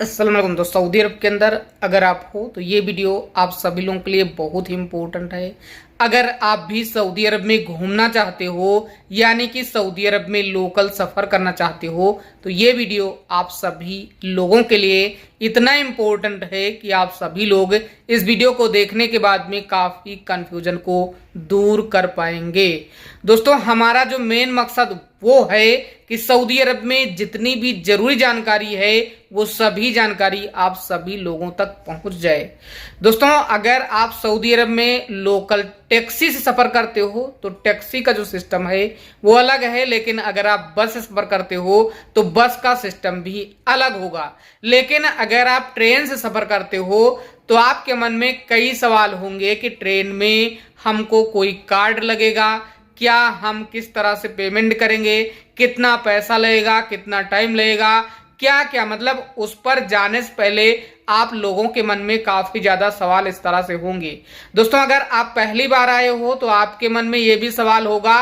अस्सलाम वालेकुम। तो सऊदी अरब के अंदर अगर आप हो तो ये वीडियो आप सभी लोगों के लिए बहुत ही इम्पोर्टेंट है। अगर आप भी सऊदी अरब में घूमना चाहते हो यानी कि सऊदी अरब में लोकल सफ़र करना चाहते हो तो ये वीडियो आप सभी लोगों के लिए इतना इम्पोर्टेंट है कि आप सभी लोग इस वीडियो को देखने के बाद में काफ़ी कन्फ्यूजन को दूर कर पाएंगे। दोस्तों, हमारा जो मेन मकसद वो है कि सऊदी अरब में जितनी भी जरूरी जानकारी है वो सभी जानकारी आप सभी लोगों तक पहुंच जाए। दोस्तों, अगर आप सऊदी अरब में लोकल टैक्सी से सफर करते हो तो टैक्सी का जो सिस्टम है वो अलग है, लेकिन अगर आप बस से सफर करते हो तो बस का सिस्टम भी अलग होगा। लेकिन अगर आप ट्रेन से सफर करते हो तो आपके मन में कई सवाल होंगे कि ट्रेन में हमको कोई कार्ड लगेगा क्या, हम किस तरह से पेमेंट करेंगे, कितना पैसा लगेगा, कितना टाइम लगेगा, क्या क्या मतलब उस पर जाने से पहले आप लोगों के मन में काफी ज्यादा सवाल इस तरह से होंगे। दोस्तों, अगर आप पहली बार आए हो तो आपके मन में ये भी सवाल होगा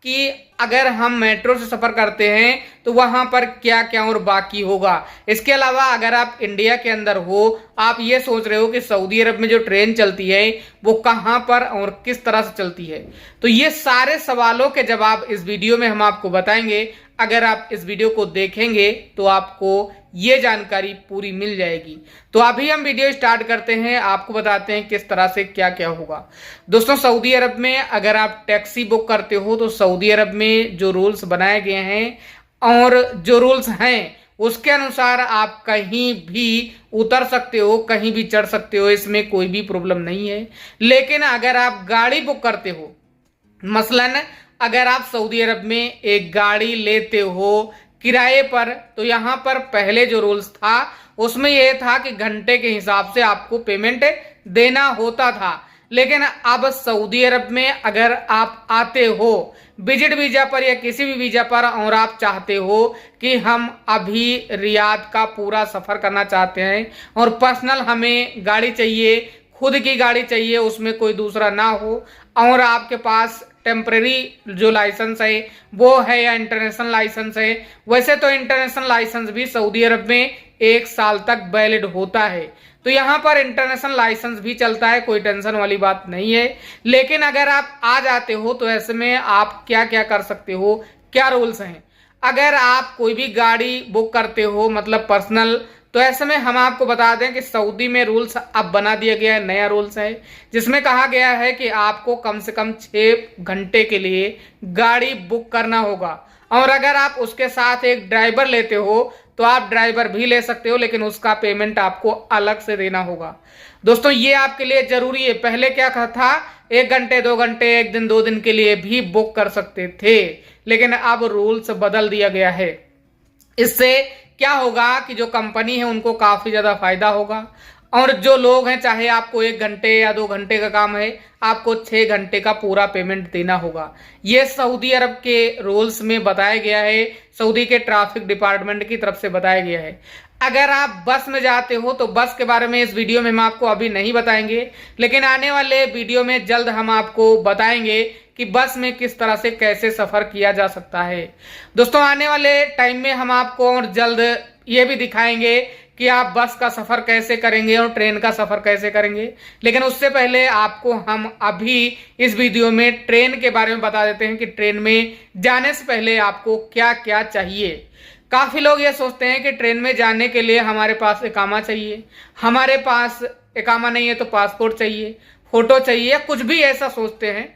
कि अगर हम मेट्रो से सफर करते हैं तो वहां पर क्या क्या और बाकी होगा। इसके अलावा अगर आप इंडिया के अंदर हो, आप ये सोच रहे हो कि सऊदी अरब में जो ट्रेन चलती है वो कहां पर और किस तरह से चलती है, तो ये सारे सवालों के जवाब इस वीडियो में हम आपको बताएंगे। अगर आप इस वीडियो को देखेंगे तो आपको ये जानकारी पूरी मिल जाएगी। तो अभी हम वीडियो स्टार्ट करते हैं, आपको बताते हैं किस तरह से क्या क्या होगा। दोस्तों, सऊदी अरब में अगर आप टैक्सी बुक करते हो तो सऊदी अरब में जो रूल्स बनाए गए हैं और जो रूल्स हैं उसके अनुसार आप कहीं भी उतर सकते हो, कहीं भी चढ़ सकते हो, इसमें कोई भी प्रॉब्लम नहीं है। लेकिन अगर आप गाड़ी बुक करते हो, मसलन अगर आप सऊदी अरब में एक गाड़ी लेते हो किराए पर, तो यहाँ पर पहले जो रूल्स था उसमें यह था कि घंटे के हिसाब से आपको पेमेंट देना होता था। लेकिन अब सऊदी अरब में अगर आप आते हो विजिट वीजा पर या किसी भी वीजा पर और आप चाहते हो कि हम अभी रियाद का पूरा सफर करना चाहते हैं और पर्सनल हमें गाड़ी चाहिए, खुद की गाड़ी चाहिए, उसमें कोई दूसरा ना हो, और आपके पास टेम्परेरी जो लाइसेंस है वो है या इंटरनेशनल लाइसेंस है। वैसे तो इंटरनेशनल लाइसेंस भी सऊदी अरब में 1 साल तक वैलिड होता है, तो यहाँ पर इंटरनेशनल लाइसेंस भी चलता है, कोई टेंशन वाली बात नहीं है। लेकिन अगर आप आ जाते हो तो ऐसे में आप क्या क्या कर सकते हो, क्या रूल्स हैं। अगर आप कोई भी गाड़ी बुक करते हो मतलब पर्सनल, तो ऐसे में हम आपको बता दें कि सऊदी में रूल्स अब बना दिया गया है, नया रूल्स है जिसमें कहा गया है कि आपको कम से कम 6 घंटे के लिए गाड़ी बुक करना होगा। और अगर आप उसके साथ एक ड्राइवर लेते हो तो आप ड्राइवर भी ले सकते हो, लेकिन उसका पेमेंट आपको अलग से देना होगा। दोस्तों, ये आपके लिए जरूरी है। पहले क्या था, 1 घंटे 2 घंटे 1 दिन 2 दिन के लिए भी बुक कर सकते थे, लेकिन अब रूल्स बदल दिया गया है। इससे क्या होगा कि जो कंपनी है उनको काफी ज्यादा फायदा होगा, और जो लोग हैं चाहे आपको 1 घंटे या 2 घंटे का काम है आपको 6 घंटे का पूरा पेमेंट देना होगा। ये सऊदी अरब के रूल्स में बताया गया है, सऊदी के ट्रैफिक डिपार्टमेंट की तरफ से बताया गया है। अगर आप बस में जाते हो तो बस के बारे में इस वीडियो में हम आपको अभी नहीं बताएंगे, लेकिन आने वाले वीडियो में जल्द हम आपको बताएंगे कि बस में किस तरह से कैसे सफर किया जा सकता है। दोस्तों, आने वाले टाइम में हम आपको और जल्द ये भी दिखाएंगे कि आप बस का सफर कैसे करेंगे और ट्रेन का सफर कैसे करेंगे। लेकिन उससे पहले आपको हम अभी इस वीडियो में ट्रेन के बारे में बता देते हैं कि ट्रेन में जाने से पहले आपको क्या क्या चाहिए। काफी लोग ये सोचते हैं कि ट्रेन में जाने के लिए हमारे पास इकामा चाहिए, हमारे पास इकामा नहीं है तो पासपोर्ट चाहिए, फोटो चाहिए, कुछ भी ऐसा सोचते हैं।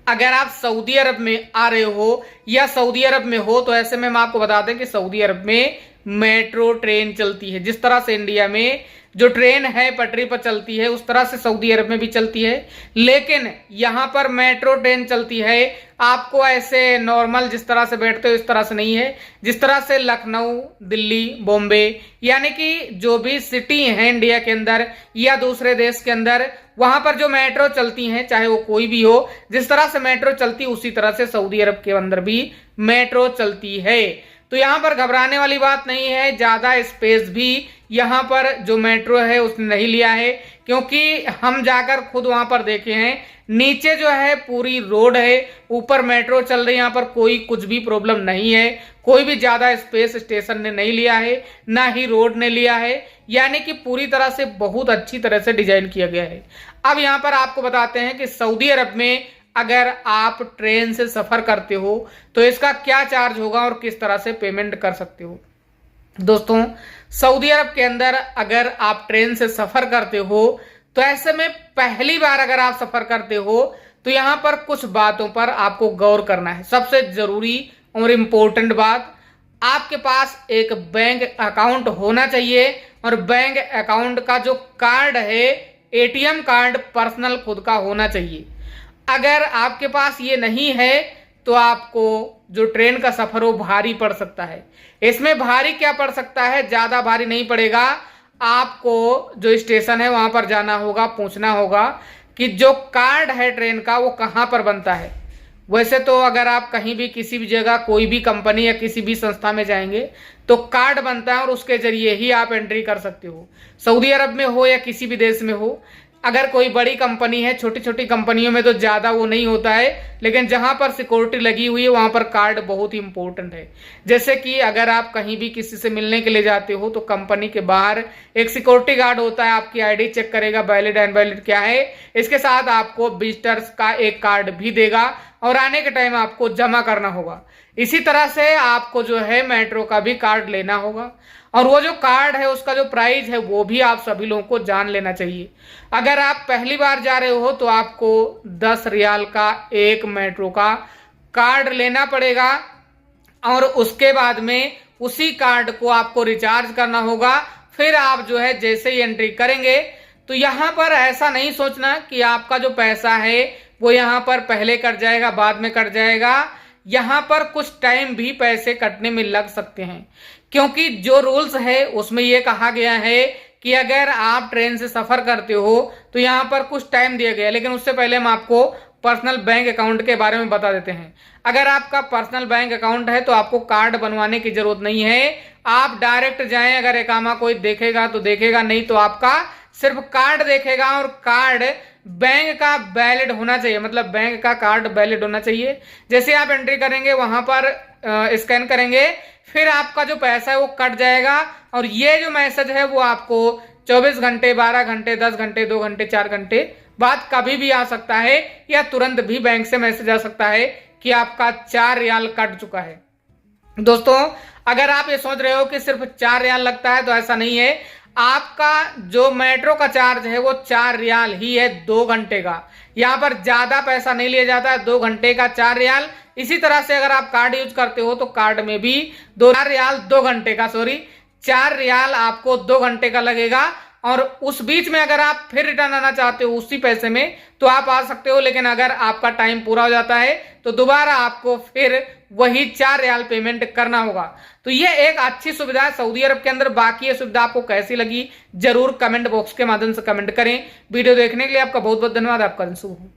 अगर आप सऊदी अरब में आ रहे हो या सऊदी अरब में हो तो ऐसे में हम आपको बता दें कि सऊदी अरब में मेट्रो ट्रेन चलती है। जिस तरह से इंडिया में जो ट्रेन है पटरी पर चलती है उस तरह से सऊदी अरब में भी चलती है, लेकिन यहाँ पर मेट्रो ट्रेन चलती है। आपको ऐसे नॉर्मल जिस तरह से बैठते हो इस तरह से नहीं है, जिस तरह से लखनऊ, दिल्ली, बॉम्बे यानी कि जो भी सिटी है इंडिया के अंदर या दूसरे देश के अंदर, वहां पर जो मेट्रो चलती हैं चाहे वो कोई भी हो, जिस तरह से मेट्रो चलती है उसी तरह से सऊदी अरब के अंदर भी मेट्रो चलती है। तो यहाँ पर घबराने वाली बात नहीं है। ज़्यादा स्पेस भी यहाँ पर जो मेट्रो है उसने नहीं लिया है, क्योंकि हम जाकर खुद वहाँ पर देखे हैं, नीचे जो है पूरी रोड है, ऊपर मेट्रो चल रही है, यहाँ पर कोई कुछ भी प्रॉब्लम नहीं है। कोई भी ज़्यादा स्पेस स्टेशन ने नहीं लिया है, ना ही रोड ने लिया है, यानी कि पूरी तरह से बहुत अच्छी तरह से डिजाइन किया गया है। अब यहाँ पर आपको बताते हैं कि सऊदी अरब में अगर आप ट्रेन से सफर करते हो तो इसका क्या चार्ज होगा और किस तरह से पेमेंट कर सकते हो। दोस्तों, सऊदी अरब के अंदर अगर आप ट्रेन से सफर करते हो तो ऐसे में पहली बार अगर आप सफर करते हो तो यहां पर कुछ बातों पर आपको गौर करना है। सबसे जरूरी और इम्पोर्टेंट बात, आपके पास एक बैंक अकाउंट होना चाहिए और बैंक अकाउंट का जो कार्ड है, एटीएम कार्ड पर्सनल खुद का होना चाहिए। अगर आपके पास ये नहीं है तो आपको जो ट्रेन का सफर हो भारी पड़ सकता है। इसमें भारी क्या पड़ सकता है, ज्यादा भारी नहीं पड़ेगा। आपको जो स्टेशन है वहां पर जाना होगा, पूछना होगा कि जो कार्ड है ट्रेन का वो कहां पर बनता है। वैसे तो अगर आप कहीं भी किसी भी जगह कोई भी कंपनी या किसी भी संस्था में जाएंगे तो कार्ड बनता है और उसके जरिए ही आप एंट्री कर सकते हो, सऊदी अरब में हो या किसी भी देश में हो। अगर कोई बड़ी कंपनी है, छोटी छोटी कंपनियों में तो ज़्यादा वो नहीं होता है, लेकिन जहां पर सिक्योरिटी लगी हुई है वहां पर कार्ड बहुत ही इंपॉर्टेंट है। जैसे कि अगर आप कहीं भी किसी से मिलने के लिए जाते हो तो कंपनी के बाहर एक सिक्योरिटी गार्ड होता है, आपकी आईडी चेक करेगा, वैलिड अनवैलिड क्या है। इसके साथ आपको विजिटर्स का एक कार्ड भी देगा और आने के टाइम आपको जमा करना होगा। इसी तरह से आपको जो है मेट्रो का भी कार्ड लेना होगा और वो जो कार्ड है उसका जो प्राइस है वो भी आप सभी लोगों को जान लेना चाहिए। अगर आप पहली बार जा रहे हो तो आपको 10 रियाल का एक मेट्रो का कार्ड लेना पड़ेगा और उसके बाद में उसी कार्ड को आपको रिचार्ज करना होगा। फिर आप जो है जैसे ही एंट्री करेंगे तो यहाँ पर ऐसा नहीं सोचना कि आपका जो पैसा है वो यहाँ पर पहले कट जाएगा बाद में कट जाएगा। यहाँ पर कुछ टाइम भी पैसे कटने में लग सकते हैं, क्योंकि जो रूल्स है उसमें यह कहा गया है कि अगर आप ट्रेन से सफर करते हो तो यहाँ पर कुछ टाइम दिया गया है। लेकिन उससे पहले हम आपको पर्सनल बैंक अकाउंट के बारे में बता देते हैं। अगर आपका पर्सनल बैंक अकाउंट है तो आपको कार्ड बनवाने की जरूरत नहीं है, आप डायरेक्ट जाएं। अगर एकामा कोई देखेगा तो देखेगा, नहीं तो आपका सिर्फ कार्ड देखेगा और कार्ड बैंक का वैलिड होना चाहिए, मतलब बैंक का कार्ड वैलिड होना चाहिए। जैसे आप एंट्री करेंगे वहां पर स्कैन करेंगे, फिर आपका जो पैसा है वो कट जाएगा और ये जो मैसेज है वो आपको 24 घंटे, 12 घंटे, 10 घंटे, 2 घंटे, 4 घंटे बाद कभी भी आ सकता है या तुरंत भी बैंक से मैसेज आ सकता है कि आपका 4 रियाल कट चुका है। दोस्तों, अगर आप ये सोच रहे हो कि सिर्फ 4 रियाल लगता है तो ऐसा नहीं है। आपका जो मेट्रो का चार्ज है वो 4 रियाल ही है 2 घंटे का। यहाँ पर ज्यादा पैसा नहीं लिया जाता है, 2 घंटे का 4 रियाल। इसी तरह से अगर आप कार्ड यूज करते हो तो कार्ड में भी 4 रियाल 2 घंटे का, 4 रियाल आपको 2 घंटे का लगेगा। और उस बीच में अगर आप फिर रिटर्न आना चाहते हो उसी पैसे में तो आप आ सकते हो, लेकिन अगर आपका टाइम पूरा हो जाता है तो दोबारा आपको फिर वही 4 रियाल पेमेंट करना होगा। तो ये एक अच्छी सुविधा है सऊदी अरब के अंदर। बाकी ये सुविधा आपको कैसी लगी जरूर कमेंट बॉक्स के माध्यम से कमेंट करें। वीडियो देखने के लिए आपका बहुत बहुत धन्यवाद। आपका दिन शुभ हो।